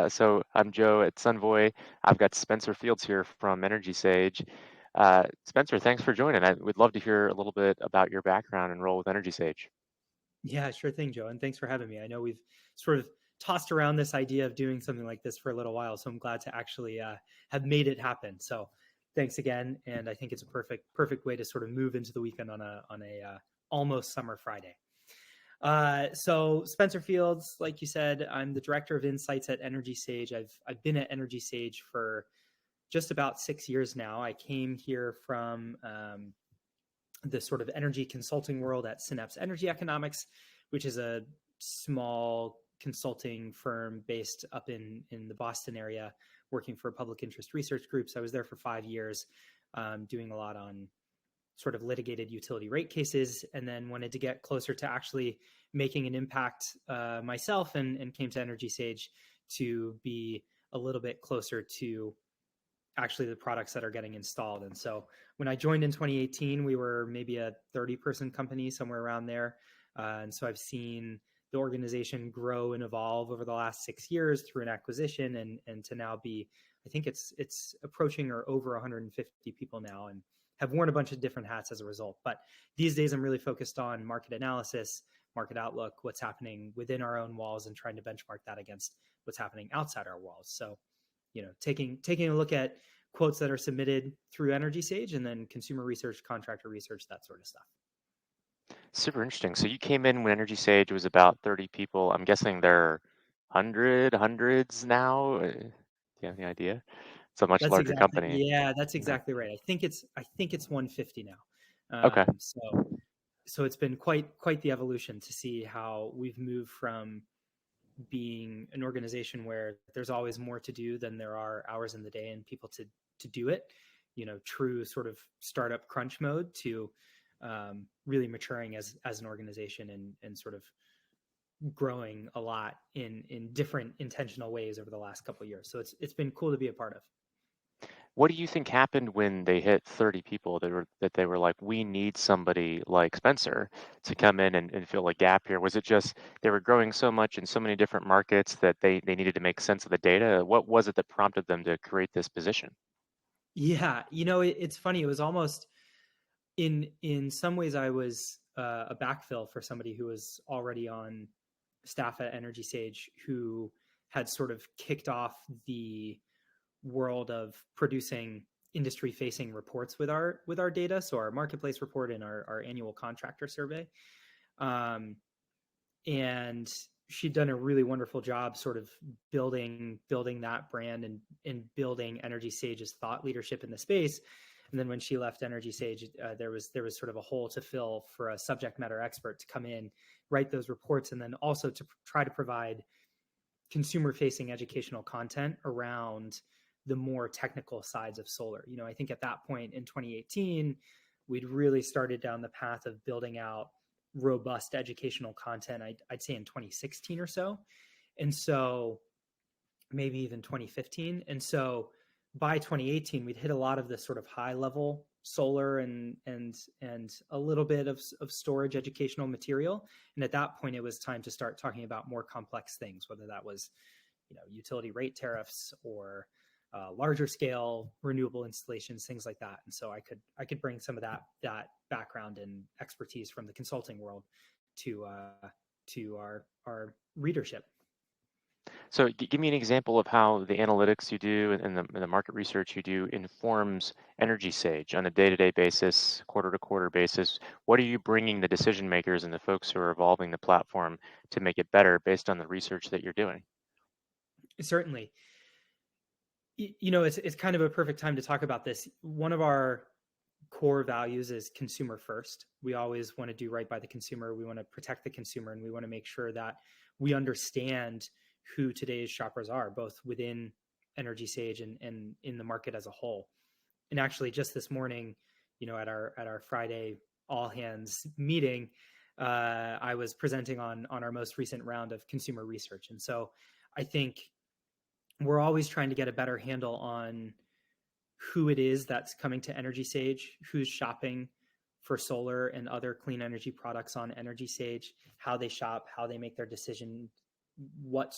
So I'm Joe at Sunvoy. I've got Spencer Fields here from EnergySage. Spencer, thanks for joining. I would love to hear a little bit about your background and role with EnergySage. Yeah, sure thing, Joe. And thanks for having me. I know we've sort of tossed around this idea of doing something like this for a little while, so I'm glad to actually have made it happen. So thanks again, and I think it's a perfect way to sort of move into the weekend on a almost summer Friday. So Spencer Fields, like you said, I'm the director of insights at EnergySage. I've been at EnergySage for just about 6 years now. I came here from the sort of energy consulting world at Synapse Energy Economics, which is a small consulting firm based up in the Boston area, working for public interest research groups. I was there for 5 years, doing a lot on sort of litigated utility rate cases, and then wanted to get closer to actually making an impact myself, and came to EnergySage to be a little bit closer to actually the products that are getting installed. And so when I joined in 2018, we were maybe a 30-person company, somewhere around there. And so I've seen the organization grow and evolve over the last 6 years through an acquisition, and to now be, I think it's approaching or over 150 people now, and have worn a bunch of different hats as a result. But these days I'm really focused on market analysis, market outlook, what's happening within our own walls, and trying to benchmark that against what's happening outside our walls. So taking a look at quotes that are submitted through EnergySage, and then consumer research, contractor research, that sort of stuff. Super interesting. So you came in when EnergySage was about 30 people. I'm guessing they're hundreds now. Do you have any idea? It's a much That's larger exactly, company. yeah, that's Yeah. exactly right. I think it's 150 now. Okay. So it's been quite the evolution to see how we've moved from being an organization where there's always more to do than there are hours in the day and people to do it, true sort of startup crunch mode, to really maturing as an organization, and sort of growing a lot in different intentional ways over the last couple of years. So it's been cool to be a part of. What do you think happened when they hit 30 people that they were like, we need somebody like Spencer to come in and fill a gap here? Was it just they were growing so much in so many different markets that they needed to make sense of the data? What was it that prompted them to create this position? Yeah, it's funny. It was almost, in some ways, I was a backfill for somebody who was already on staff at EnergySage, who had sort of kicked off the world of producing industry facing reports with our data. So our marketplace report and our annual contractor survey. Um, and she'd done a really wonderful job sort of building that brand, and building EnergySage's thought leadership in the space. And then when she left EnergySage, there was sort of a hole to fill for a subject matter expert to come in, write those reports, and then also to try to provide consumer facing educational content around the more technical sides of solar. I think at that point in 2018, we'd really started down the path of building out robust educational content. I'd say in 2016 or so. And so maybe even 2015. And so by 2018, we'd hit a lot of this sort of high level solar and a little bit of storage educational material. And at that point, it was time to start talking about more complex things, whether that was, utility rate tariffs, or larger scale renewable installations, things like that. And so I could bring some of that background and expertise from the consulting world to our readership. So give me an example of how the analytics you do and the market research you do informs EnergySage on a day-to-day basis, quarter-to-quarter basis. What are you bringing the decision makers and the folks who are evolving the platform to make it better based on the research that you're doing? Certainly. It's kind of a perfect time to talk about this. One of our core values is consumer first. We always want to do right by the consumer. We want to protect the consumer, and we want to make sure that we understand who today's shoppers are, both within EnergySage and in the market as a whole. And actually, just this morning, at our Friday all hands meeting, I was presenting on our most recent round of consumer research. And so I think we're always trying to get a better handle on who it is that's coming to EnergySage, who's shopping for solar and other clean energy products on EnergySage, how they shop, how they make their decision, what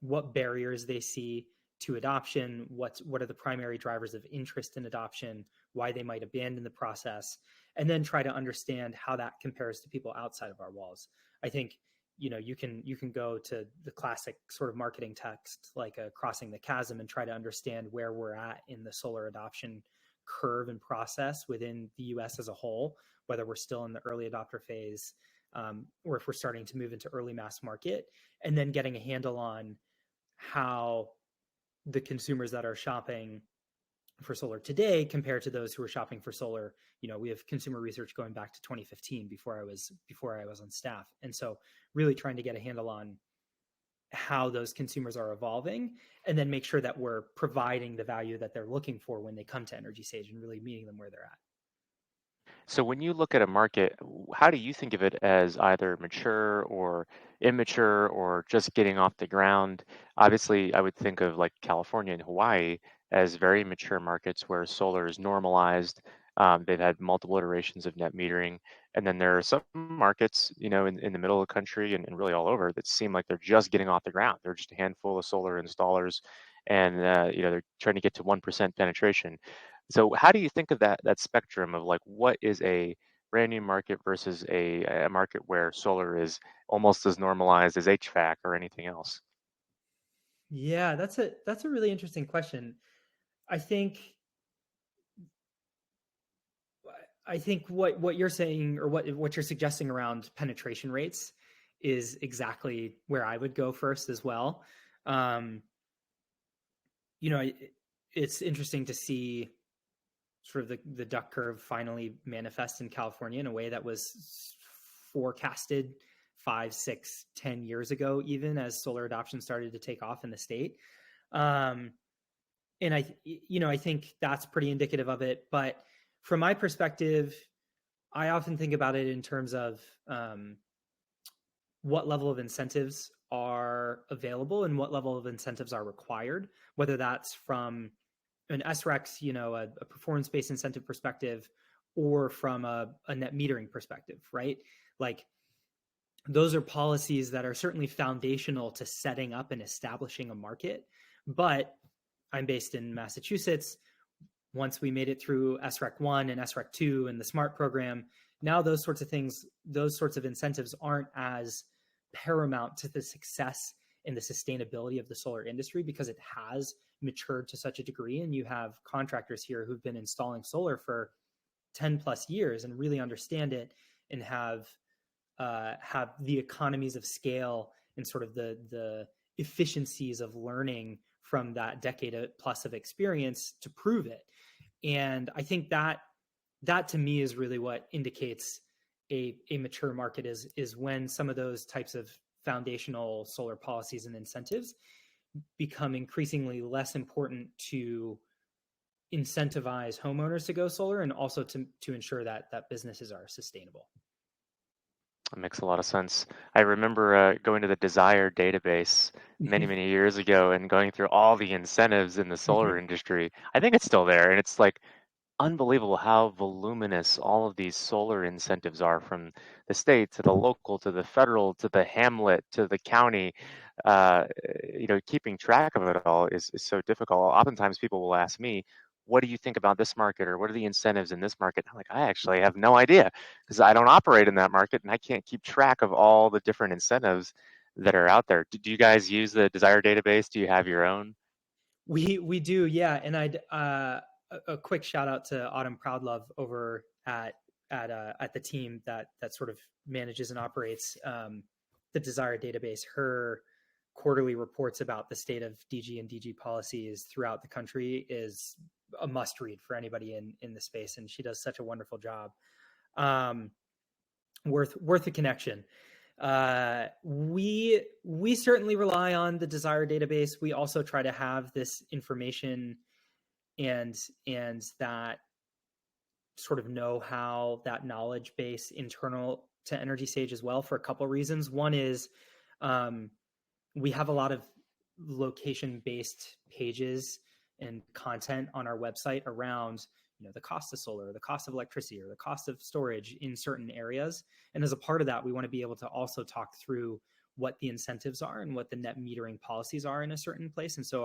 what barriers they see to adoption, what are the primary drivers of interest in adoption, why they might abandon the process, and then try to understand how that compares to people outside of our walls. I think you can go to the classic sort of marketing text like Crossing the Chasm and try to understand where we're at in the solar adoption curve and process within the US as a whole, whether we're still in the early adopter phase, or if we're starting to move into early mass market, and then getting a handle on how the consumers that are shopping for solar today compared to those who are shopping for solar. We have consumer research going back to 2015 before I was on staff, and so really trying to get a handle on how those consumers are evolving, and then make sure that we're providing the value that they're looking for when they come to EnergySage and really meeting them where they're at. So when you look at a market, how do you think of it as either mature or immature or just getting off the ground? Obviously, I would think of like California and Hawaii as very mature markets where solar is normalized. They've had multiple iterations of net metering. And then there are some markets, in the middle of the country and really all over that seem like they're just getting off the ground. They're just a handful of solar installers and, they're trying to get to 1% penetration. So how do you think of that spectrum of like what is a brand new market versus a market where solar is almost as normalized as HVAC or anything else? Yeah, that's a really interesting question. I think I think what you're saying, or what you're suggesting around penetration rates, is exactly where I would go first as well. Um, it's interesting to see sort of the duck curve finally manifest in California in a way that was forecasted 5, 6, 10 years ago, even as solar adoption started to take off in the state. Um, and I think that's pretty indicative of it. But from my perspective, I often think about it in terms of what level of incentives are available and what level of incentives are required, whether that's from an SREX, a performance-based incentive perspective, or from a net metering perspective, right? Like, those are policies that are certainly foundational to setting up and establishing a market. But I'm based in Massachusetts. Once we made it through SREC 1 and SREC 2 and the SMART program, now those sorts of things, those sorts of incentives aren't as paramount to the success and the sustainability of the solar industry, because it has matured to such a degree. And you have contractors here who've been installing solar for 10 plus years and really understand it, and have the economies of scale and sort of the efficiencies of learning from that decade plus of experience to prove it. And I think that to me is really what indicates a mature market, is when some of those types of foundational solar policies and incentives become increasingly less important to incentivize homeowners to go solar, and also to ensure that businesses are sustainable. That makes a lot of sense. I remember going to the Desire database many, many years ago and going through all the incentives in the solar industry. I think it's still there, and it's like unbelievable how voluminous all of these solar incentives are, from the state to the local to the federal to the hamlet to the county. Uh, Keeping track of it all is so difficult. Oftentimes people will ask me, what do you think about this market, or what are the incentives in this market? I'm like, I actually have no idea because I don't operate in that market and I can't keep track of all the different incentives that are out there. Do you guys use the Desire database? Do you have your own? We do, yeah. And I'd a quick shout out to Autumn Proudlove over at the team that sort of manages and operates the Desire database. Her quarterly reports about the state of DG and DG policies throughout the country is a must read for anybody in the space, and she does such a wonderful job. Worth a connection. We certainly rely on the Desire database. We also try to have this information and that sort of know-how, that knowledge base internal to EnergySage as well, for a couple of reasons. One is we have a lot of location-based pages and content on our website around the cost of solar, the cost of electricity, or the cost of storage in certain areas. And as a part of that, we want to be able to also talk through what the incentives are and what the net metering policies are in a certain place. And so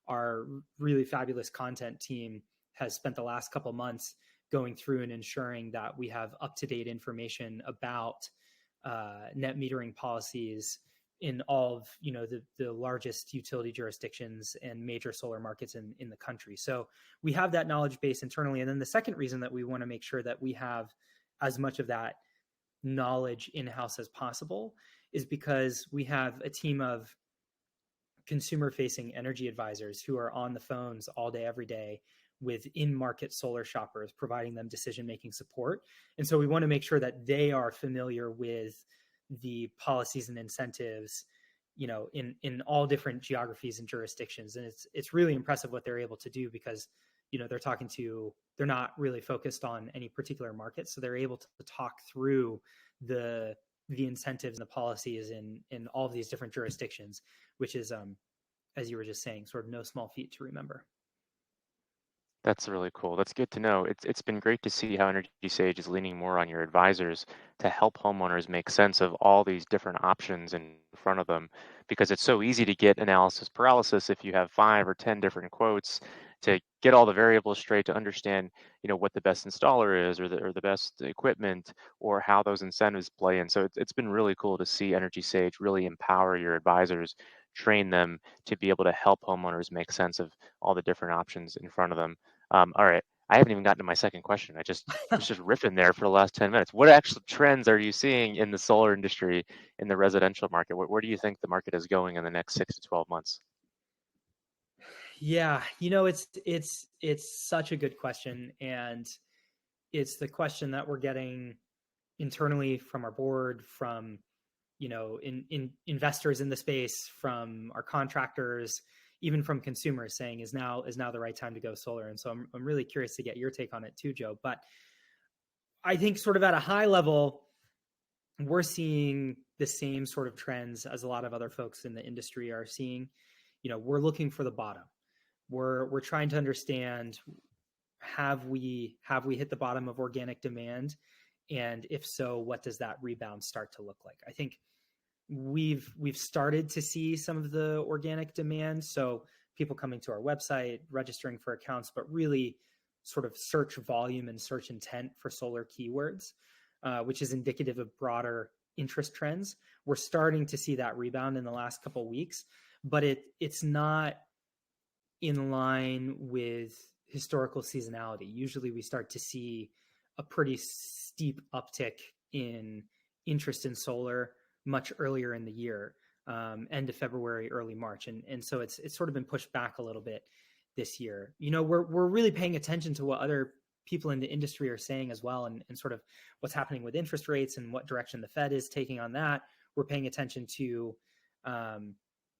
our really fabulous content team has spent the last couple months going through and ensuring that we have up-to-date information about net metering policies in all of the largest utility jurisdictions and major solar markets in the country. So we have that knowledge base internally. And then the second reason that we want to make sure that we have as much of that knowledge in-house as possible is because we have a team of consumer-facing energy advisors who are on the phones all day, every day with in-market solar shoppers, providing them decision-making support. And so we want to make sure that they are familiar with the policies and incentives, in all different geographies and jurisdictions. And it's really impressive what they're able to do because, they're not really focused on any particular market. So they're able to talk through the incentives and the policies in all of these different jurisdictions, which is, as you were just saying, sort of no small feat to remember. That's really cool. That's good to know. It's been great to see how EnergySage is leaning more on your advisors to help homeowners make sense of all these different options in front of them, because it's so easy to get analysis paralysis if you have 5 or 10 different quotes to get all the variables straight to understand, what the best installer is, or the best equipment, or how those incentives play in. So it's been really cool to see EnergySage really empower your advisors, train them to be able to help homeowners make sense of all the different options in front of them. All right. I haven't even gotten to my second question. I just was just riffing there for the last 10 minutes. What actual trends are you seeing in the solar industry, in the residential market? Where do you think the market is going in the next 6 to 12 months? Yeah, it's such a good question, and it's the question that we're getting internally from our board, from in investors in the space, from our contractors, even from consumers, saying is now the right time to go solar. And so I'm really curious to get your take on it too, Joe. But I think sort of at a high level, we're seeing the same sort of trends as a lot of other folks in the industry are seeing. We're looking for the bottom. We're trying to understand, have we hit the bottom of organic demand, and if so, what does that rebound start to look like? I think we've started to see some of the organic demand, so people coming to our website, registering for accounts, but really sort of search volume and search intent for solar keywords, which is indicative of broader interest trends. We're starting to see that rebound in the last couple of weeks, but it's not in line with historical seasonality. Usually we start to see a pretty steep uptick in interest in solar much earlier in the year, end of February, early March. And so it's sort of been pushed back a little bit this year. We're really paying attention to what other people in the industry are saying as well, and sort of what's happening with interest rates and what direction the Fed is taking on that. We're paying attention to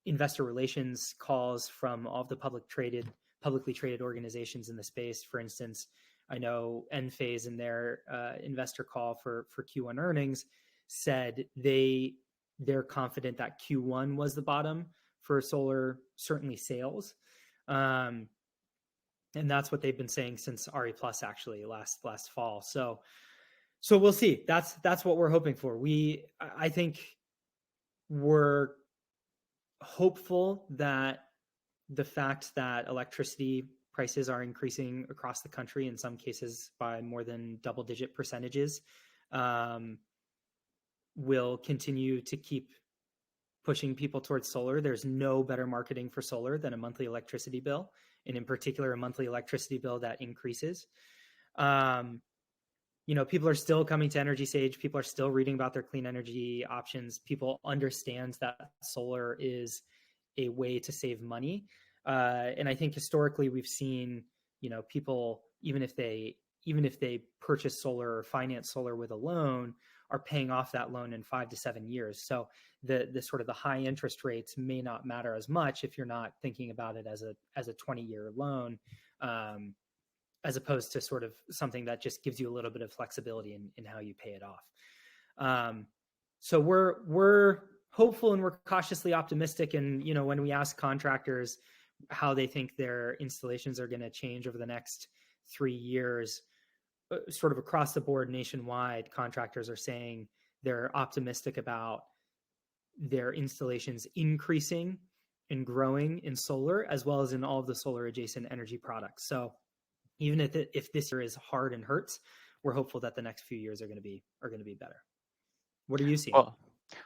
investor relations calls from all of the publicly traded organizations in the space. For instance, I know Enphase in their investor call for Q1 earnings said they're confident that Q1 was the bottom for solar, certainly sales. And that's what they've been saying since RE Plus, actually last fall. So we'll see. That's what we're hoping for. I think we're hopeful that the fact that electricity prices are increasing across the country, in some cases by more than double-digit percentages, will continue to keep pushing people towards solar. There's no better marketing for solar than a monthly electricity bill, and in particular, a monthly electricity bill that increases. People are still coming to EnergySage. People are still reading about their clean energy options. People understand that solar is a way to save money. And I think historically we've seen, people, even if they purchase solar or finance solar with a loan, are paying off that loan in 5 to 7 years. So the sort of the high interest rates may not matter as much if you're not thinking about it as a 20-year loan, as opposed to sort of something that just gives you a little bit of flexibility in how you pay it off. So we're hopeful and we're cautiously optimistic. And, when we ask contractors how they think their installations are going to change over the next 3 years, sort of across the board nationwide, contractors are saying they're optimistic about their installations increasing and growing in solar, as well as in all of the solar adjacent energy products. So even if this year is hard and hurts, we're hopeful that the next few years are going to be better. What are you seeing? Well,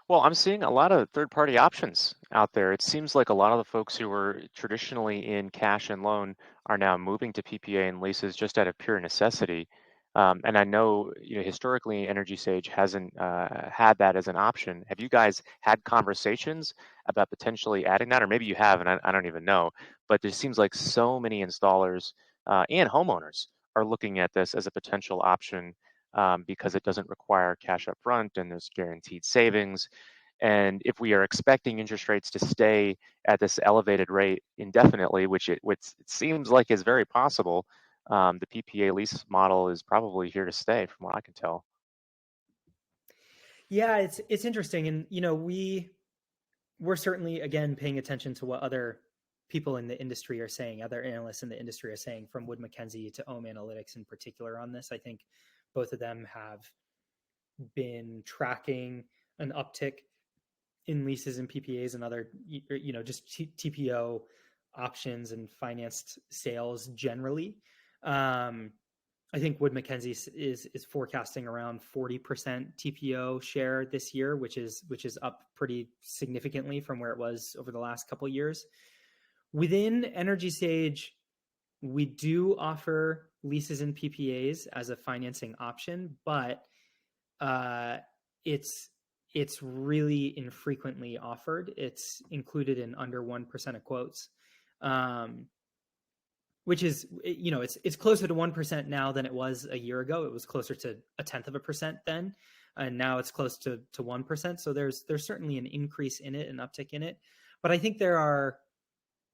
Well, I'm seeing a lot of third-party options out there. It seems like a lot of the folks who were traditionally in cash and loan are now moving to PPA and leases just out of pure necessity. And I know, historically, EnergySage hasn't had that as an option. Have you guys had conversations about potentially adding that, or maybe you have, and I don't even know. But there seems like so many installers and homeowners are looking at this as a potential option because it doesn't require cash up front and there's guaranteed savings. And if we are expecting interest rates to stay at this elevated rate indefinitely, which it seems like is very possible, the PPA lease model is probably here to stay, from what I can tell. Yeah, it's interesting, and we're certainly again paying attention to what other people in the industry are saying, other analysts in the industry are saying, from Wood Mackenzie to Ohm Analytics in particular on this. I think both of them have been tracking an uptick in leases and PPAs and other, just TPO options and financed sales generally. I think Wood Mackenzie is forecasting around 40% TPO share this year, which is up pretty significantly from where it was over the last couple of years. Within EnergySage, we do offer leases and PPAs as a financing option, but it's really infrequently offered. It's included in under 1% of quotes, which is, it's closer to 1% now than it was a year ago. It was closer to 0.1% then, and now it's close to 1%. So there's certainly an increase in it, an uptick in it. But I think there are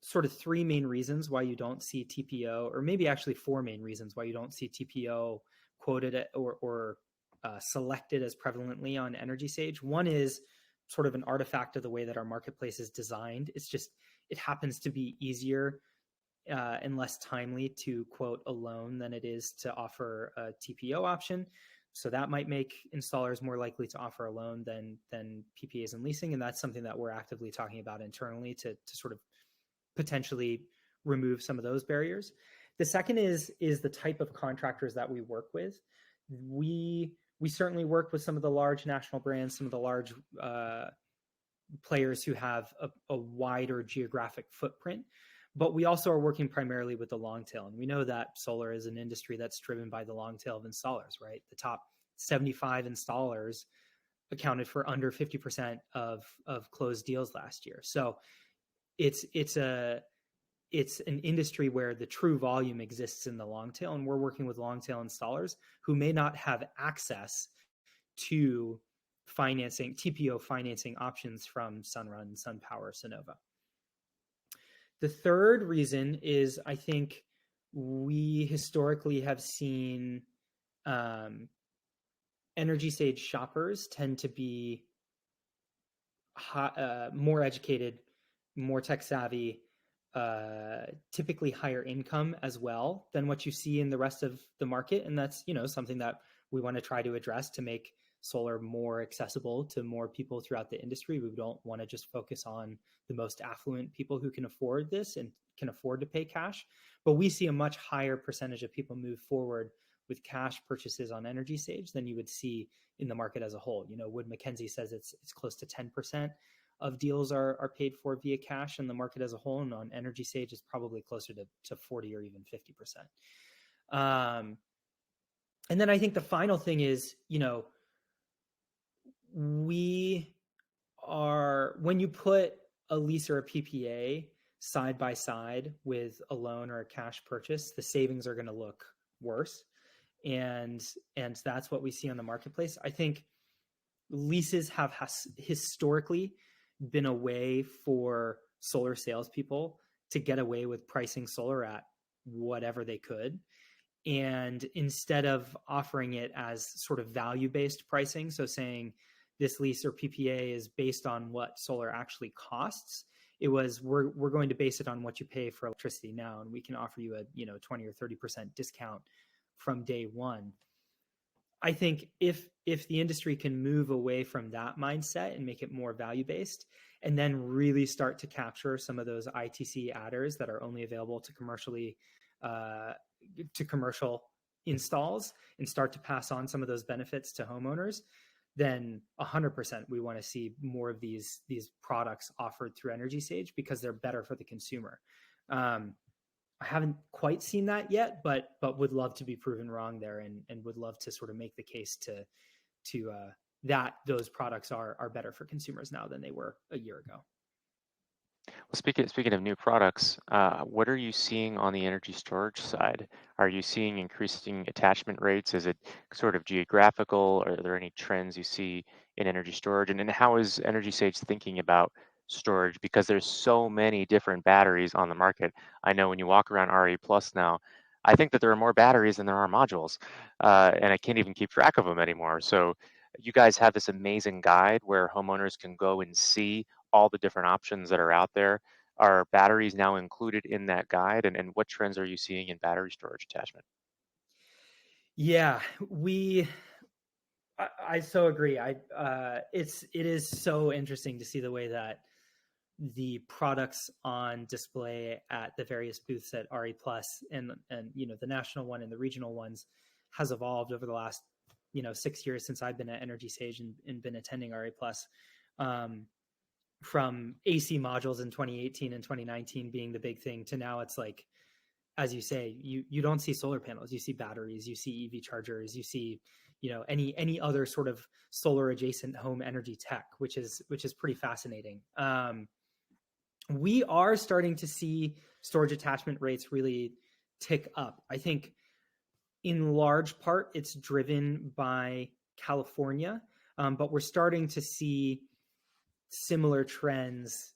sort of three main reasons why you don't see TPO, or maybe actually four main reasons why you don't see TPO quoted or selected as prevalently on EnergySage. One is sort of an artifact of the way that our marketplace is designed. It happens to be easier and less timely to quote a loan than it is to offer a TPO option. So that might make installers more likely to offer a loan than PPAs and leasing. And that's something that we're actively talking about internally to sort of potentially remove some of those barriers. The second is the type of contractors that we work with. We certainly work with some of the large national brands, some of the large players who have a wider geographic footprint, but we also are working primarily with the long tail. And we know that solar is an industry that's driven by the long tail of installers, right? The top 75 installers accounted for under 50% of closed deals last year. So it's an industry where the true volume exists in the long tail, and we're working with long tail installers who may not have access to financing, TPO financing options from Sunrun, SunPower, Sunova. The third reason is, I think we historically have seen EnergySage shoppers tend to be more educated, more tech savvy, typically higher income as well than what you see in the rest of the market. And that's, something that we want to try to address to make solar more accessible to more people throughout the industry. We don't want to just focus on the most affluent people who can afford this and can afford to pay cash, but we see a much higher percentage of people move forward with cash purchases on EnergySage than you would see in the market as a whole. Wood Mackenzie says it's close to 10% of deals are paid for via cash in the market as a whole, and on EnergySage is probably closer to 40 or even 50%. And then I think the final thing is, when you put a lease or a PPA side by side with a loan or a cash purchase, the savings are going to look worse. And that's what we see on the marketplace. I think leases have historically been a way for solar salespeople to get away with pricing solar at whatever they could. And instead of offering it as sort of value-based pricing, so saying this lease or PPA is based on what solar actually costs, it was we're going to base it on what you pay for electricity now, and we can offer you a 20 or 30% discount from day one. I think if the industry can move away from that mindset and make it more value based, and then really start to capture some of those ITC adders that are only available to uh, commercial installs, and start to pass on some of those benefits to homeowners, then 100% we want to see more of these products offered through EnergySage because they're better for the consumer. I haven't quite seen that yet, but would love to be proven wrong there, and would love to sort of make the case to that those products are better for consumers now than they were a year ago. Well, speaking of new products, what are you seeing on the energy storage side? Are you seeing increasing attachment rates? Is it sort of geographical? Are there any trends you see in energy storage? And how is EnergySage thinking about storage? Because there's so many different batteries on the market. I know when you walk around RE Plus now, I think that there are more batteries than there are modules, and I can't even keep track of them anymore. So you guys have this amazing guide where homeowners can go and see all the different options that are out there. Are batteries now included in that guide? And what trends are you seeing in battery storage attachment? Yeah, I so agree. It is so interesting to see the way that the products on display at the various booths at RE Plus, and the national one and the regional ones, has evolved over the last 6 years since I've been at EnergySage and been attending RE Plus. From AC modules in 2018 and 2019 being the big thing, to now it's like, as you say, you don't see solar panels, you see batteries, you see EV chargers, you see any other sort of solar adjacent home energy tech, which is pretty fascinating. We are starting to see storage attachment rates really tick up. I think in large part it's driven by California, but we're starting to see similar trends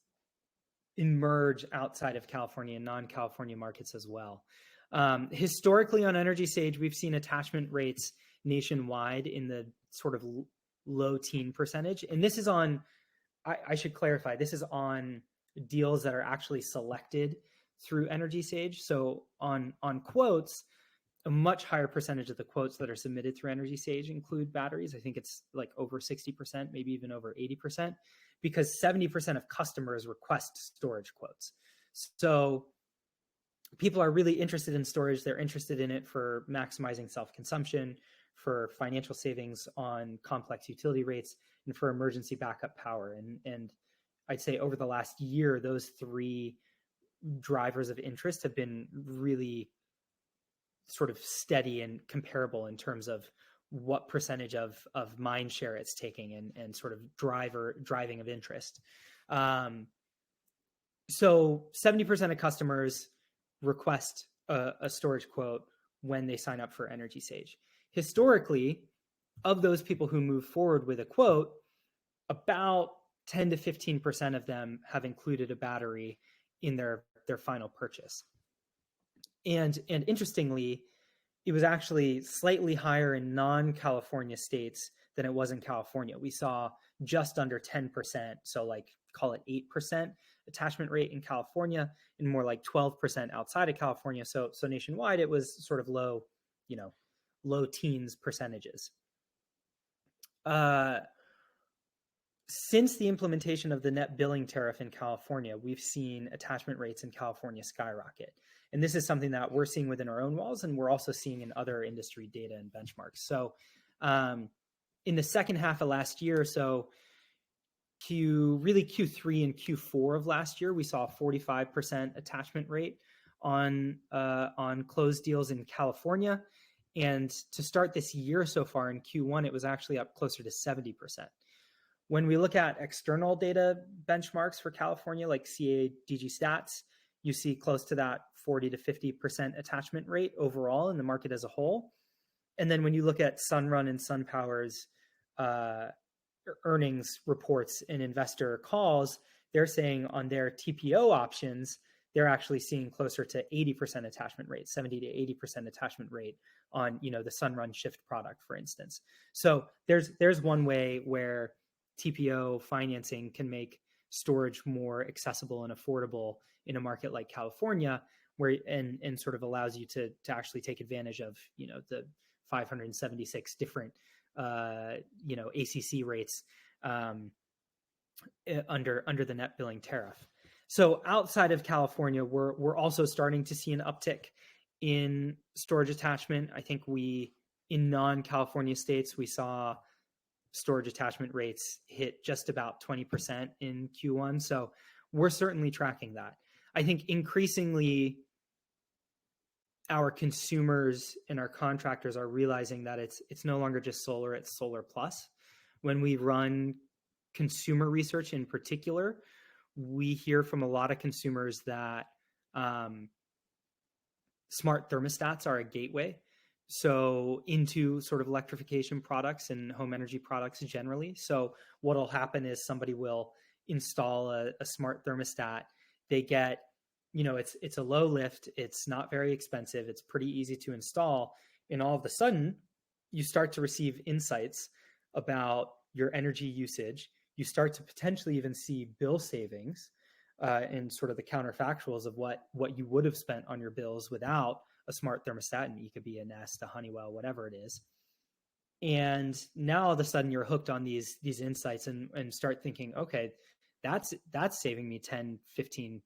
emerge outside of California and non-California markets as well. Historically on EnergySage, we've seen attachment rates nationwide in the sort of low teen percentage. And this is on, I should clarify, this is on deals that are actually selected through EnergySage. So on quotes, a much higher percentage of the quotes that are submitted through EnergySage include batteries. I think it's like over 60%, maybe even over 80%, because 70% of customers request storage quotes. So people are really interested in storage. They're interested in it for maximizing self-consumption, for financial savings on complex utility rates, and for emergency backup power. And I'd say over the last year, those three drivers of interest have been really sort of steady and comparable in terms of what percentage of mind share it's taking, and sort of driving of interest. So 70% of customers request a storage quote when they sign up for EnergySage. Historically, of those people who move forward with a quote, about 10 to 15% of them have included a battery in their final purchase. And interestingly, it was actually slightly higher in non-California states than it was in California. We saw just under 10%, so like call it 8% attachment rate in California, and more like 12% outside of California. So nationwide, it was sort of low teens percentages. Since the implementation of the net billing tariff in California, we've seen attachment rates in California skyrocket. And this is something that we're seeing within our own walls, and we're also seeing in other industry data and benchmarks. So in the second half of last year, so Q3 and Q4 of last year, we saw a 45% attachment rate on closed deals in California. And to start this year so far in Q1, it was actually up closer to 70%. When we look at external data benchmarks for California, like CADG Stats, you see close to that 40 to 50% attachment rate overall in the market as a whole. And then when you look at Sunrun and SunPower's earnings reports and investor calls, they're saying on their TPO options, they're actually seeing closer to 80% attachment rate, 70 to 80% attachment rate on the Sunrun Shift product, for instance. So there's one way where TPO financing can make storage more accessible and affordable in a market like California, where and sort of allows you to actually take advantage of the 576 different ACC rates under the net billing tariff. So outside of California, we're also starting to see an uptick in storage attachment. I think in non-California states, we saw storage attachment rates hit just about 20% in Q1. So we're certainly tracking that. I think increasingly our consumers and our contractors are realizing that it's no longer just solar, it's solar plus. When we run consumer research in particular, we hear from a lot of consumers that smart thermostats are a gateway into sort of electrification products and home energy products generally. So what'll happen is somebody will install a smart thermostat. They get, it's a low lift, it's not very expensive, it's pretty easy to install, and all of a sudden you start to receive insights about your energy usage. You start to potentially even see bill savings and sort of the counterfactuals of what you would have spent on your bills without a smart thermostat, and it could be a Nest, a Honeywell, whatever it is. And now all of a sudden you're hooked on these insights and start thinking, okay, that's saving me 10-15%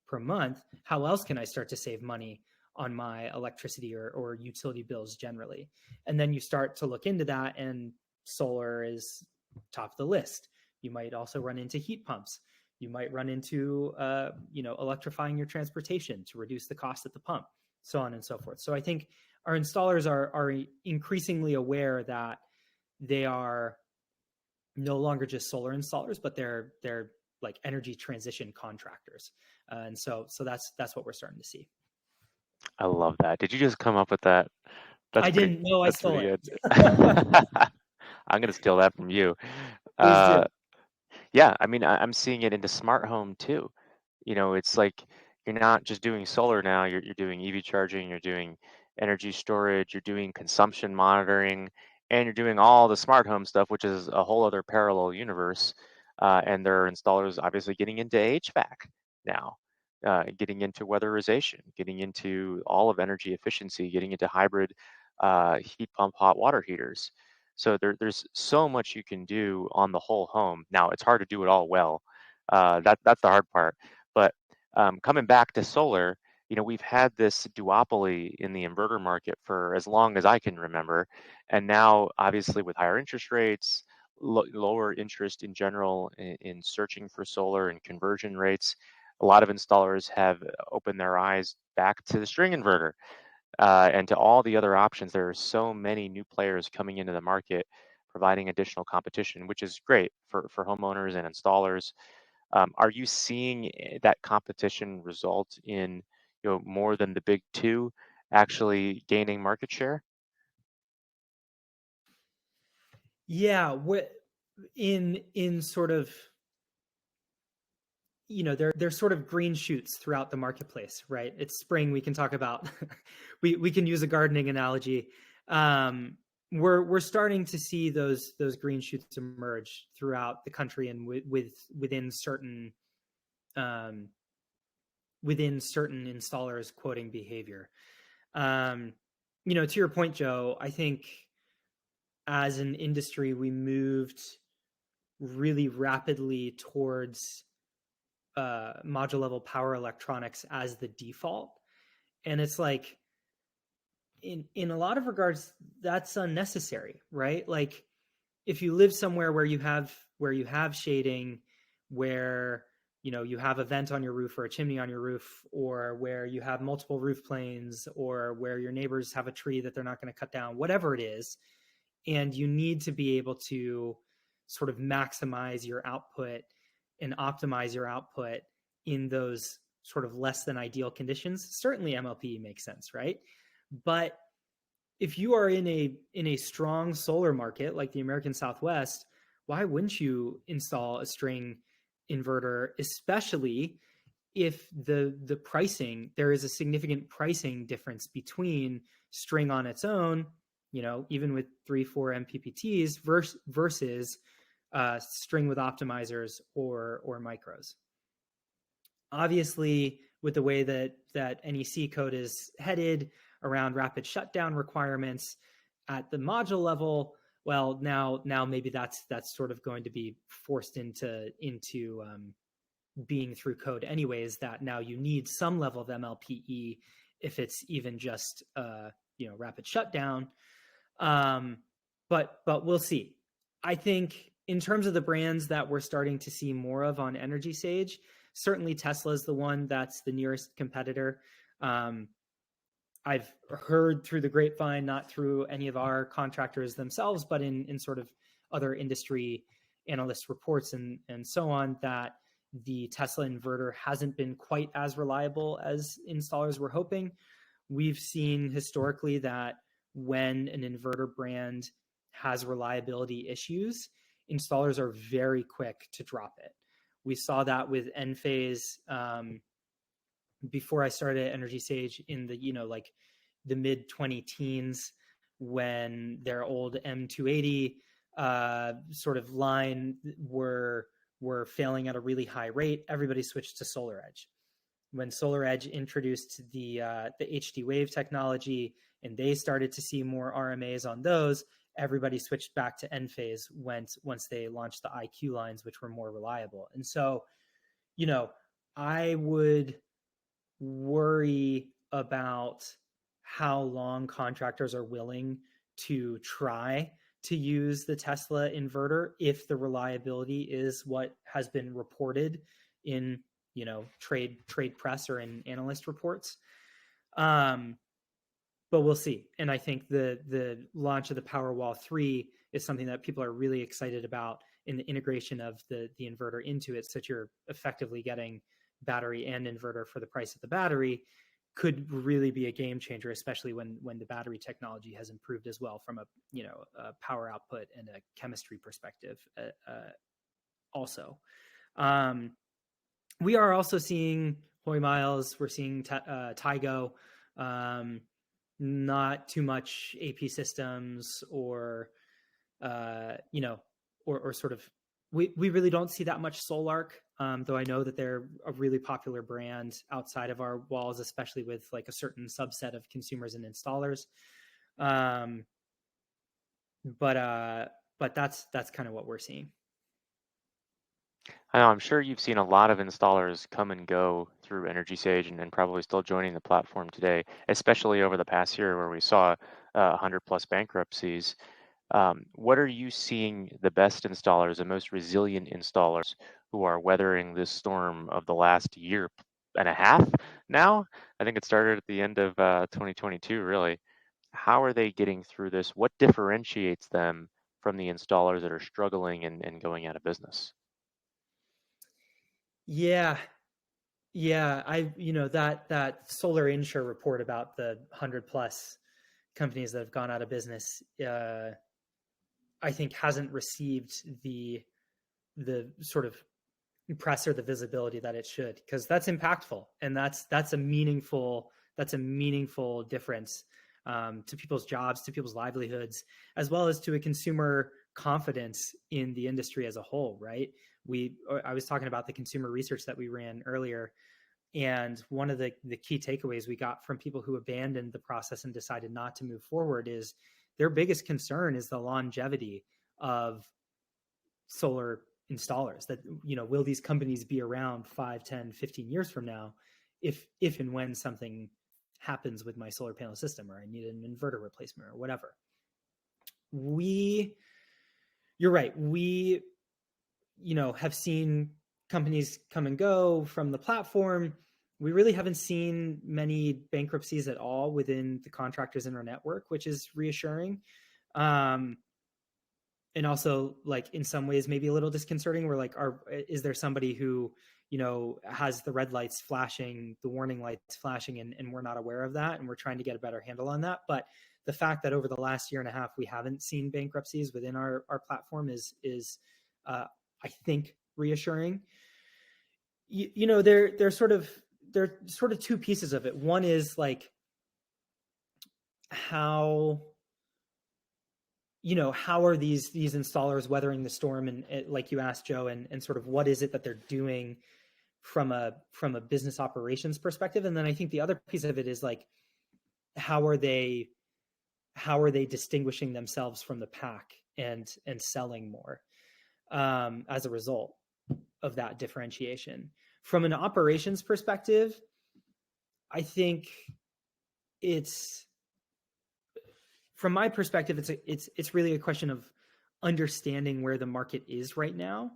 per month. How else can I start to save money on my electricity or utility bills generally? And then you start to look into that, and solar is top of the list. You might also run into heat pumps. You might run into electrifying your transportation to reduce the cost at the pump, so on and so forth. So I think our installers are increasingly aware that they are no longer just solar installers, but they're like energy transition contractors. And so that's what we're starting to see. I love that. Did you just come up with that? I didn't know I That's stole pretty it. good. I'm gonna steal that from you. Please do. Yeah, I mean, I'm seeing it into smart home too. It's like you're not just doing solar now, you're doing EV charging, you're doing energy storage, you're doing consumption monitoring, and you're doing all the smart home stuff, which is a whole other parallel universe. And there are installers obviously getting into HVAC now, getting into weatherization, getting into all of energy efficiency, getting into hybrid heat pump hot water heaters. So there's so much you can do on the whole home. Now it's hard to do it all well. That's the hard part. But coming back to solar, we've had this duopoly in the inverter market for as long as I can remember, and now obviously with higher interest rates, lower interest in general in searching for solar and conversion rates, a lot of installers have opened their eyes back to the string inverter and to all the other options. There are so many new players coming into the market, providing additional competition, which is great for homeowners and installers. Are you seeing that competition result in more than the big two actually gaining market share? Yeah, in sort of there's sort of green shoots throughout the marketplace, right? It's spring. We can talk about we can use a gardening analogy. We're starting to see those green shoots emerge throughout the country and within certain installers quoting behavior. To your point, Joe, I think as an industry we moved really rapidly towards module level power electronics as the default, and it's like in a lot of regards that's unnecessary, right? Like if you live somewhere where you have shading, where you have a vent on your roof or a chimney on your roof, or where you have multiple roof planes, or where your neighbors have a tree that they're not going to cut down, whatever it is, and you need to be able to sort of maximize your output and optimize your output in those sort of less than ideal conditions, certainly MLP makes sense, right? But if you are in a strong solar market like the American Southwest, why wouldn't you install a string inverter, especially if the pricing, there is a significant pricing difference between string on its own, even with 3-4 MPPTs versus string with optimizers or micros. Obviously, with the way that NEC code is headed, around rapid shutdown requirements at the module level. Well, now maybe that's sort of going to be forced into being through code anyways, that now you need some level of MLPE if it's even just rapid shutdown. But we'll see. I think in terms of the brands that we're starting to see more of on EnergySage, certainly Tesla is the one that's the nearest competitor. I've heard through the grapevine, not through any of our contractors themselves, but in sort of other industry analyst reports and so on, that the Tesla inverter hasn't been quite as reliable as installers were hoping. We've seen historically that when an inverter brand has reliability issues, installers are very quick to drop it. We saw that with Enphase before I started at EnergySage in the the mid 20 teens, when their old M280 sort of line were failing at a really high rate. Everybody switched to SolarEdge. When SolarEdge introduced the HD Wave technology and they started to see more RMAs on those, everybody switched back to Enphase once they launched the IQ lines, which were more reliable. And so, I would worry about how long contractors are willing to try to use the Tesla inverter if the reliability is what has been reported in trade press or in analyst reports. But we'll see. And I think the launch of the Powerwall 3 is something that people are really excited about, in the integration of the inverter into it, so that you're effectively getting battery and inverter for the price of the battery, could really be a game changer, especially when the battery technology has improved as well from a power output and a chemistry perspective. Also, we are also seeing Hoy Miles. We're seeing Tygo. Not too much AP Systems or sort of. We really don't see that much Solarc, though I know that they're a really popular brand outside of our walls, especially with like a certain subset of consumers and installers. But that's kind of what we're seeing. I know, I'm sure you've seen a lot of installers come and go through EnergySage and probably still joining the platform today, especially over the past year where we saw 100 plus bankruptcies. What are you seeing the best installers, the most resilient installers who are weathering this storm of the last year and a half now? I think it started at the end of 2022, really. How are they getting through this? What differentiates them from the installers that are struggling and going out of business? Yeah. That Solar Insure report about the 100 plus companies that have gone out of business, I think hasn't received the sort of press or the visibility that it should, because that's impactful, and that's a meaningful difference to people's jobs, to people's livelihoods, as well as to a consumer confidence in the industry as a whole, right? I was talking about the consumer research that we ran earlier, and one of the key takeaways we got from people who abandoned the process and decided not to move forward is their biggest concern is the longevity of solar installers. That, will these companies be around 5, 10, 15 years from now if and when something happens with my solar panel system, or I need an inverter replacement or whatever. You're right. We, have seen companies come and go from the platform. We really haven't seen many bankruptcies at all within the contractors in our network, which is reassuring. And also, like, in some ways maybe a little disconcerting. We're like, is there somebody who, has the red lights flashing, the warning lights flashing, and we're not aware of that, and we're trying to get a better handle on that. But the fact that over the last year and a half we haven't seen bankruptcies within our platform is I think reassuring. There's sort of two pieces of it. One is like how are these installers weathering the storm, and like you asked, Joe, and sort of what is it that they're doing from a business operations perspective. And then I think the other piece of it is like, how are they distinguishing themselves from the pack and selling more as a result of that differentiation. From an operations perspective, I think it's from my perspective, it's really a question of understanding where the market is right now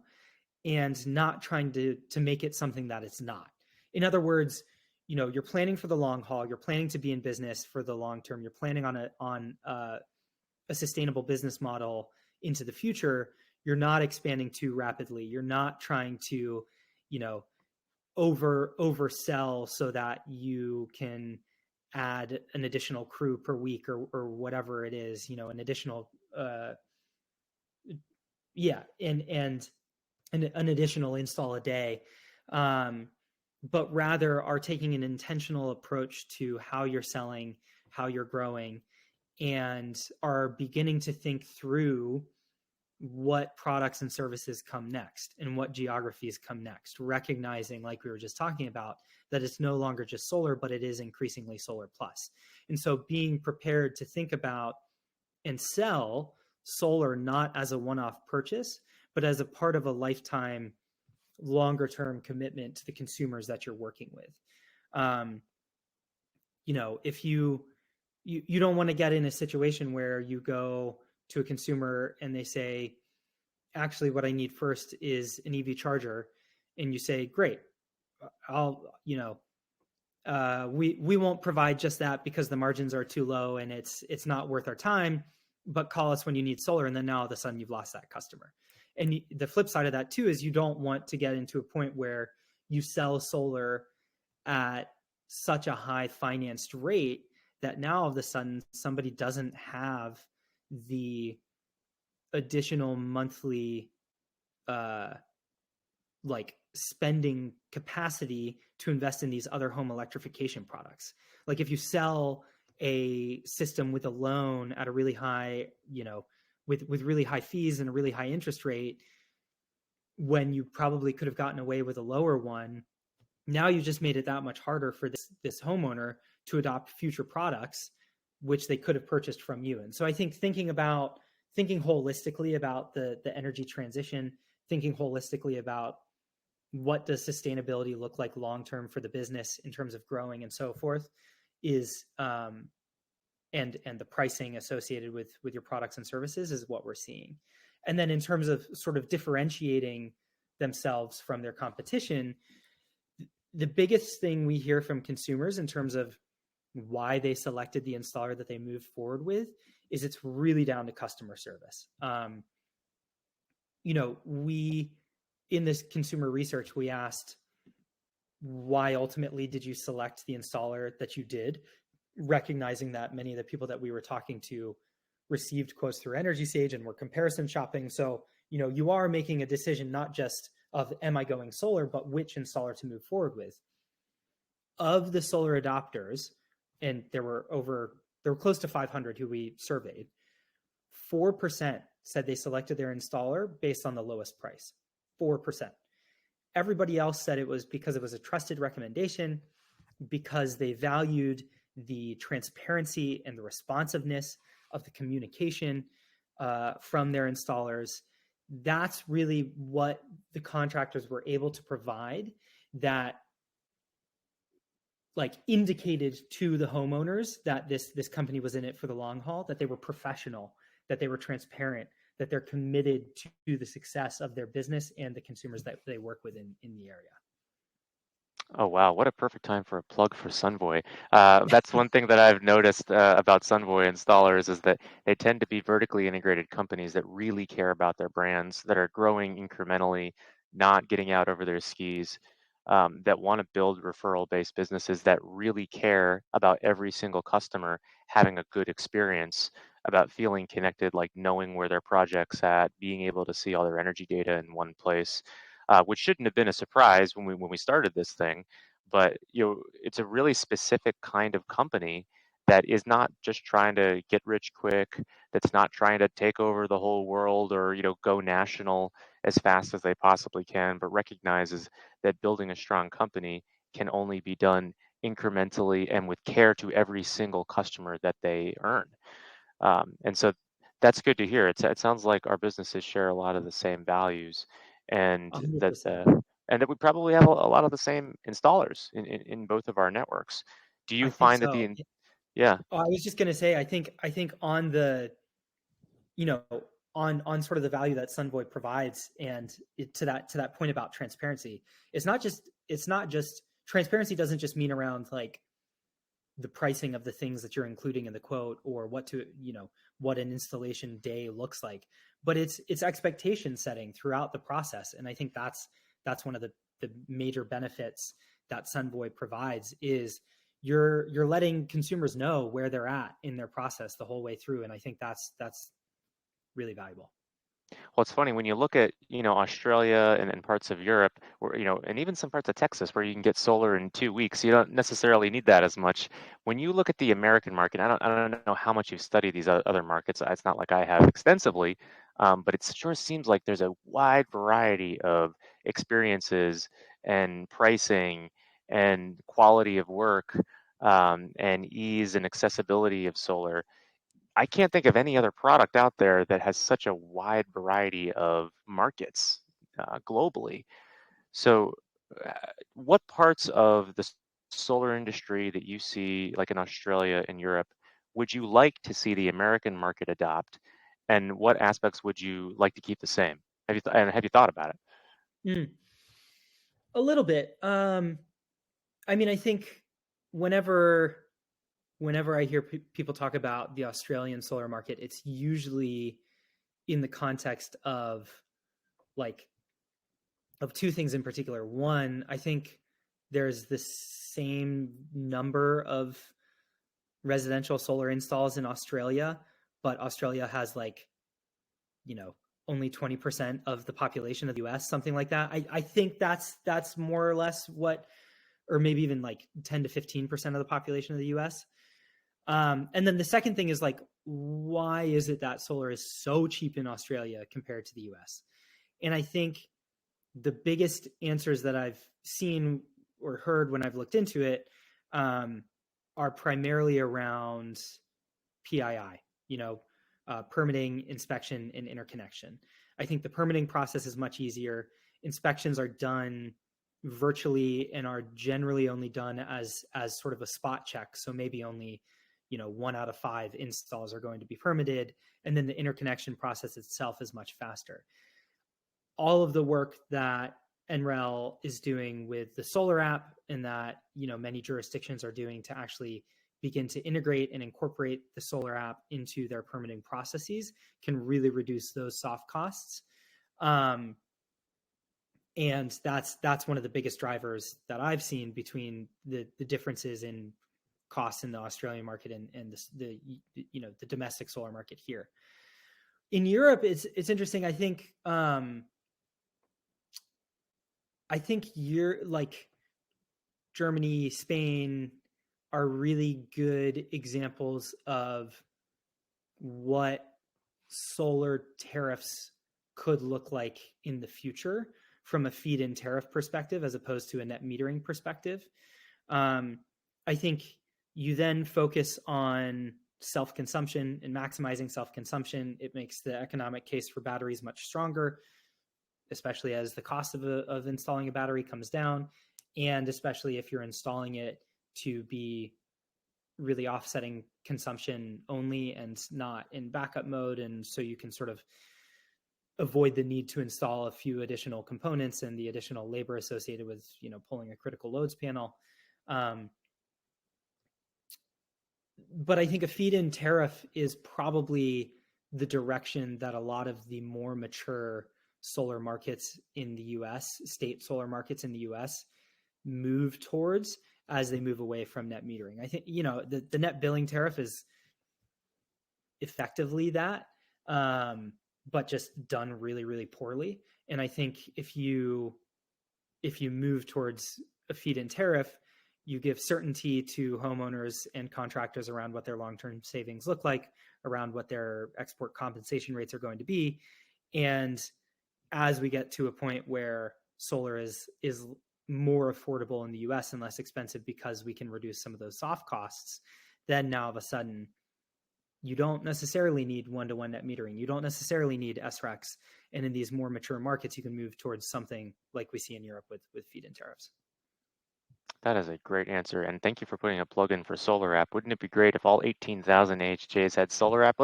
and not trying to make it something that it's not. In other words, you're planning for the long haul. You're planning to be in business for the long term. You're planning on a sustainable business model into the future. You're not expanding too rapidly. You're not trying to, you know, oversell so that you can add an additional crew per week or whatever it is, an additional yeah, and an additional install a day, um, but rather are taking an intentional approach to how you're selling, how you're growing, and are beginning to think through what products and services come next and what geographies come next, recognizing, like we were just talking about, that it's no longer just solar, but it is increasingly solar plus. And so being prepared to think about and sell solar not as a one-off purchase, but as a part of a lifetime, longer term commitment to the consumers that you're working with. Um, if you don't want to get in a situation where you go to a consumer and they say, actually, what I need first is an EV charger, and you say, great, I'll, we won't provide just that because the margins are too low and it's not worth our time, but call us when you need solar. And then now all of a sudden you've lost that customer. And the flip side of that too is you don't want to get into a point where you sell solar at such a high financed rate that now all of a sudden somebody doesn't have the additional monthly uh like spending capacity to invest in these other home electrification products. Like if you sell a system with a loan at a really high, with really high fees and a really high interest rate, when you probably could have gotten away with a lower one, now you just made it that much harder for this homeowner to adopt future products, which they could have purchased from you. And so I think thinking holistically about the energy transition, thinking holistically about what does sustainability look like long term for the business in terms of growing and so forth, is and the pricing associated with your products and services is what we're seeing. And then in terms of sort of differentiating themselves from their competition, the biggest thing we hear from consumers in terms of why they selected the installer that they moved forward with is it's really down to customer service. We, in this consumer research, we asked, why ultimately did you select the installer that you did, recognizing that many of the people that we were talking to received quotes through EnergySage and were comparison shopping. So, you are making a decision not just of, am I going solar, but which installer to move forward with. Of the solar adopters, and there were close to 500 who we surveyed, 4% said they selected their installer based on the lowest price. 4%. Everybody else said it was because it was a trusted recommendation, because they valued the transparency and the responsiveness of the communication from their installers. That's really what the contractors were able to provide, that like indicated to the homeowners that this company was in it for the long haul, that they were professional, that they were transparent, that they're committed to the success of their business and the consumers that they work with in the area. Oh, wow. What a perfect time for a plug for Sunvoy. That's one thing that I've noticed about Sunvoy installers is that they tend to be vertically integrated companies that really care about their brands, that are growing incrementally, not getting out over their skis, that want to build referral-based businesses that really care about every single customer having a good experience, about feeling connected, like knowing where their project's at, being able to see all their energy data in one place, which shouldn't have been a surprise when we started this thing. But it's a really specific kind of company that is not just trying to get rich quick, that's not trying to take over the whole world or go national as fast as they possibly can, but recognizes that building a strong company can only be done incrementally and with care to every single customer that they earn. And so that's good to hear. It sounds like our businesses share a lot of the same values, and that 100%. we probably have a lot of the same installers in both of our networks. Do you I think find that so. yeah, Oh, I was just going to say, I think on the, you know, on sort of the value that Sunvoy provides, and to that point about transparency, it's not just transparency doesn't just mean around like the pricing of the things that you're including in the quote, or what to, what an installation day looks like, but it's expectation setting throughout the process. And I think that's one of the major benefits that Sunvoy provides is you're letting consumers know where they're at in their process the whole way through. And I think that's really valuable. well, it's funny when you look at, Australia and parts of Europe, where, and even some parts of Texas where you can get solar in 2 weeks. You don't necessarily need that as much. When you look at the American market, I don't know how much you've studied these other markets. It's not like I have extensively, but it sure seems like there's a wide variety of experiences and pricing and quality of work, and ease and accessibility of solar. I can't think of any other product out there that has such a wide variety of markets, globally. So, uh, what parts of the solar industry that you see, like in Australia and Europe, would you like to see the American market adopt, and what aspects would you like to keep the same? Have you thought about it? Mm, a little bit. I mean, I think whenever whenever I hear people talk about the Australian solar market, it's usually in the context like of two things in particular. One, I think there's the same number of residential solar installs in Australia, but Australia has like, you know, only 20% of the population of the US, something like that. I think that's more or less what, or maybe even like 10 to 15% of the population of the US. And then the second thing is like, why is it that solar is so cheap in Australia compared to the US? And I think the biggest answers that I've seen or heard when I've looked into it, um, are primarily around PII, permitting, inspection, and interconnection. I think the permitting process is much easier. Inspections are done virtually and are generally only done as sort of a spot check. So maybe only 1 out of 5 installs are going to be permitted, and then the interconnection process itself is much faster. All of the work that NREL is doing with the solar app, and that many jurisdictions are doing to actually begin to integrate and incorporate the solar app into their permitting processes, can really reduce those soft costs. Um, and that's one of the biggest drivers that I've seen between the differences in costs in the Australian market and the domestic solar market here. In Europe, it's interesting. I think you're like Germany, Spain are really good examples of what solar tariffs could look like in the future from a feed-in tariff perspective, as opposed to a net metering perspective. I think you then focus on self-consumption and maximizing self-consumption. It makes the economic case for batteries much stronger, especially as the cost of installing a battery comes down, and especially if you're installing it to be really offsetting consumption only and not in backup mode. And so you can sort of avoid the need to install a few additional components and the additional labor associated with pulling a critical loads panel. But I think a feed-in tariff is probably the direction that a lot of the more mature solar markets in the US, state solar markets in the US, move towards as they move away from net metering. I think the net billing tariff is effectively that, but just done really, really poorly. And I think if you move towards a feed-in tariff, you give certainty to homeowners and contractors around what their long-term savings look like, around what their export compensation rates are going to be. And as we get to a point where solar is more affordable in the US and less expensive because we can reduce some of those soft costs, then now all of a sudden you don't necessarily need one-to-one net metering. You don't necessarily need SRECs. And in these more mature markets, you can move towards something like we see in Europe with feed-in tariffs. That is a great answer, and thank you for putting a plug in for Solar App. Wouldn't it be great if all 18,000 AHJs had Solar App?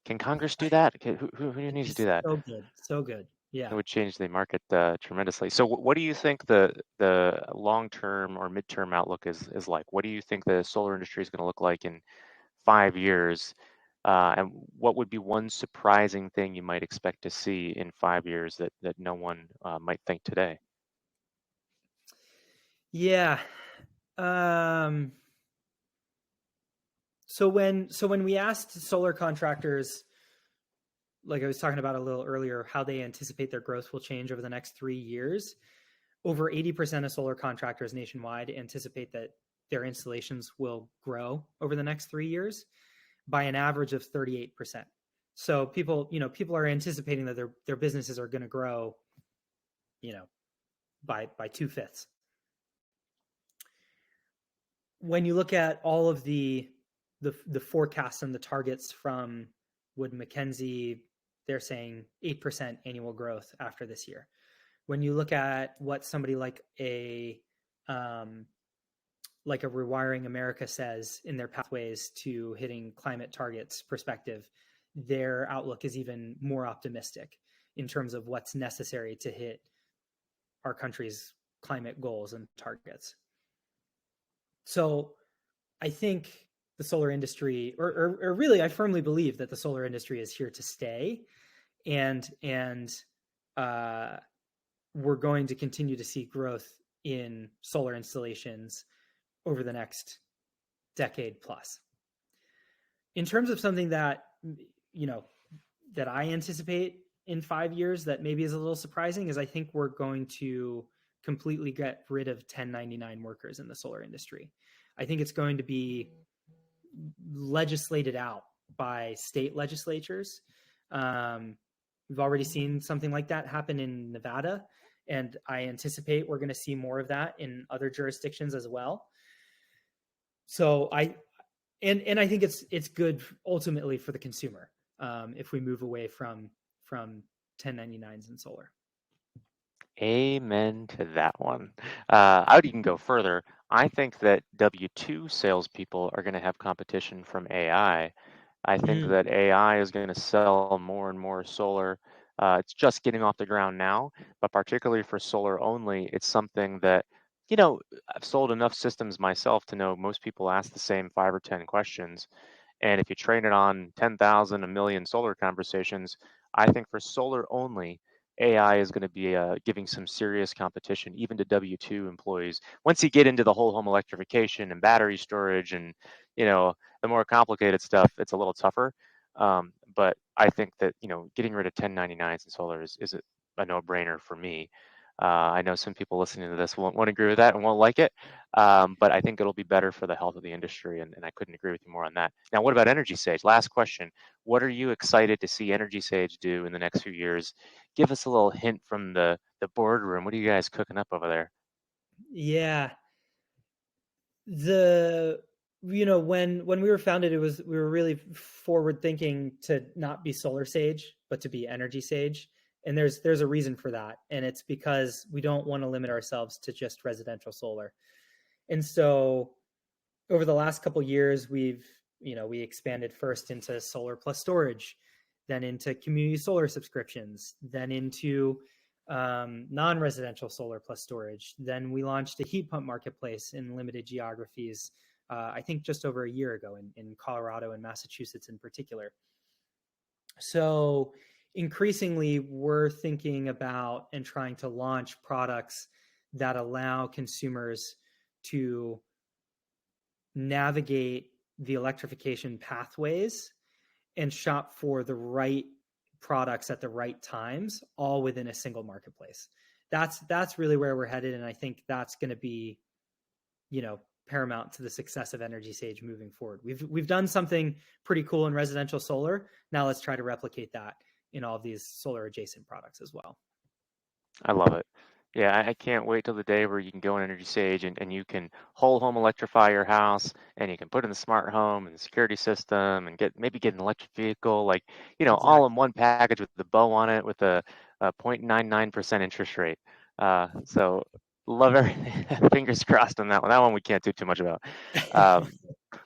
Can Congress do that? Who It'd needs be to do that? so good. So good. It Yeah. would change the market tremendously. So, what do you think the long-term or midterm outlook is like? What do you think the solar industry is going to look like in 5 years? And what would be one surprising thing you might expect to see in 5 years that no one might think today? Yeah. Um, so when we asked solar contractors, like I was talking about a little earlier, how they anticipate their growth will change over the next 3 years, over 80% of solar contractors nationwide anticipate that their installations will grow over the next 3 years by an average of 38%. So people are anticipating that their businesses are going to grow, you know, by 2/5. When you look at all of the forecasts and the targets from Wood Mackenzie, they're saying 8% annual growth after this year. When you look at what somebody like a Rewiring America says in their pathways to hitting climate targets perspective, their outlook is even more optimistic in terms of what's necessary to hit our country's climate goals and targets. So I think the solar industry, or really, I firmly believe that the solar industry is here to stay, and uh, we're going to continue to see growth in solar installations over the next decade plus. In terms of something that you know that I anticipate in 5 years that maybe is a little surprising is I think we're going to completely get rid of 1099 workers in the solar industry. I think it's going to be legislated out by state legislatures. We've already seen something like that happen in Nevada, and I anticipate we're going to see more of that in other jurisdictions as well. So I think it's good ultimately for the consumer if we move away from 1099s in solar. Amen to that one. I would even go further. I think that W-2 salespeople are going to have competition from AI. I think Mm. that AI is going to sell more and more solar. It's just getting off the ground now, but particularly for solar only, it's something that, you know, I've sold enough systems myself to know most people ask the same 5 or 10 questions. And if you train it on 10,000, a million solar conversations, I think for solar only, AI is going to be giving some serious competition, even to W-2 employees. Once you get into the whole home electrification and battery storage and, the more complicated stuff, it's a little tougher. But I think that, getting rid of 1099s in solar is a no-brainer for me. I know some people listening to this won't agree with that and won't like it, but I think it'll be better for the health of the industry, and I couldn't agree with you more on that. Now, what about EnergySage? Last question. What are you excited to see EnergySage do in the next few years? Give us a little hint from the boardroom. What are you guys cooking up over there? Yeah, the when we were founded, we were really forward thinking to not be Solar Sage, but to be EnergySage, and there's a reason for that, and it's because we don't want to limit ourselves to just residential solar. And so over the last couple years, we expanded first into solar plus storage, then into community solar subscriptions, then into non-residential solar plus storage. Then we launched a heat pump marketplace in limited geographies. I think just over a year ago in Colorado and Massachusetts in particular. So increasingly, we're thinking about and trying to launch products that allow consumers to navigate the electrification pathways and shop for the right products at the right times, all within a single marketplace. That's really where we're headed, and I think that's going to be, paramount to the success of EnergySage moving forward. We've done something pretty cool in residential solar. Now let's try to replicate that in all of these solar adjacent products as well. I love it. Yeah, I can't wait till the day where you can go on Energy Sage and you can whole home electrify your house and you can put in the smart home and the security system and maybe get an electric vehicle, like, all in Exactly. one package with the bow on it with a 0.99% interest rate. So love everything. Fingers crossed on that one. That one we can't do too much about. Um,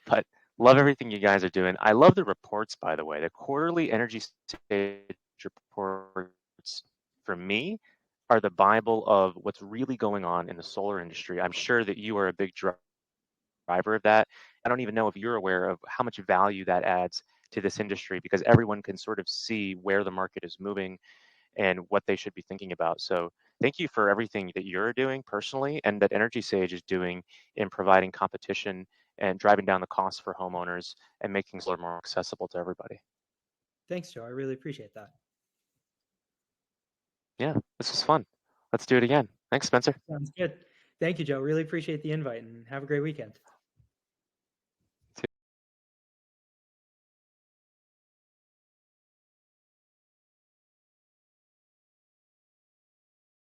but love everything you guys are doing. I love the reports, by the way. The quarterly Energy Sage reports for me are the Bible of what's really going on in the solar industry. I'm sure that you are a big driver of that. I don't even know if you're aware of how much value that adds to this industry because everyone can sort of see where the market is moving and what they should be thinking about. So thank you for everything that you're doing personally and that Energy Sage is doing in providing competition and driving down the costs for homeowners and making solar more accessible to everybody. Thanks, Joe. I really appreciate that. Yeah, this was fun. Let's do it again. Thanks, Spencer. Sounds good. Thank you, Joe. Really appreciate the invite and have a great weekend.